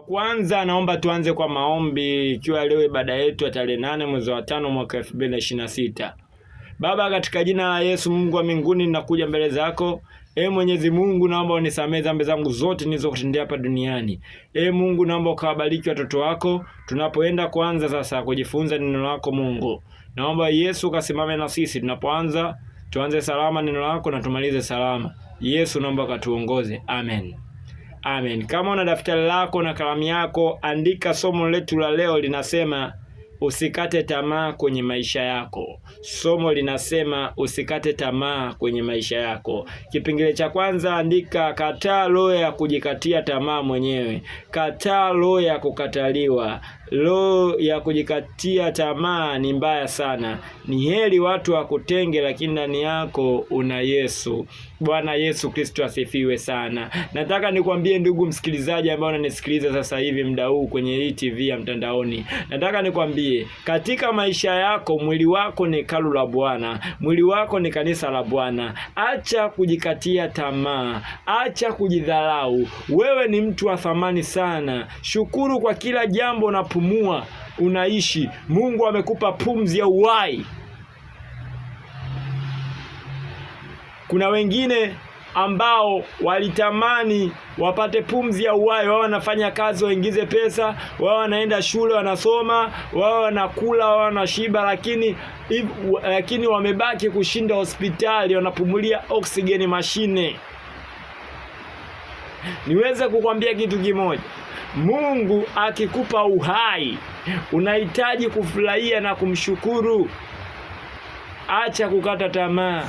Kwanza naomba tuanze kwa maombi, ikiwa leo ibada yetu ya tarehe 8 mwezi wa 5 mwaka 2026. Baba, katika jina la Yesu Mungu wa mbinguni, ninakuja mbele zako. Mwenyezi Mungu, naomba unisamehe dhambi zangu zote nilizokutendea hapa duniani. Mungu, naomba ukawabariki watoto wako tunapoenda kuanza sasa kujifunza neno lako. Mungu, naomba Yesu ukasimame na sisi tunapoanza, tuanze salama neno lako na tumalize salama. Yesu, naomba ukatuongoze. Amen. Amen. Kama una daftari lako na kalamu yako, andika somo letu la leo. Linasema usikate tamaa kwenye maisha yako. Somo linasema usikate tamaa kwenye maisha yako. Kipengele cha kwanza, andika kataa roho ya kujikatia tamaa mwenyewe. Kataa roho ya kukataliwa. Roho ya kujikatia tamaa ni mbaya sana. Ni heri watu wakutenge, lakini ndani yako una Yesu. Bwana Yesu Kristo asifiwe sana. Nataka nikwambie ndugu msikilizaji ambaye unanisikiliza sasa hivi muda huu kwenye hii TV ya mtandaoni. Nataka nikwambie, katika maisha yako, mwili wako ni hekalu la Bwana. Mwili wako ni kanisa la Bwana. Acha kujikatia tamaa. Acha kujidharau. Wewe ni mtu wa thamani sana. Shukuru kwa kila jambo unapumua, unaishi. Mungu amekupa pumzi ya uhai. Kuna wengine ambao walitamani wapate pumzi ya uhai. Wao wanafanya kazi waingize pesa, wao wanaenda shule wanasoma, wao wanakula, wao wanashiba, lakini wamebaki kushinda hospitali, wanapumulia oksijeni mashine. Niweze kukwambia kitu kimoja. Mungu akikupa uhai, unahitaji kufurahia na kumshukuru. Acha kukata tamaa.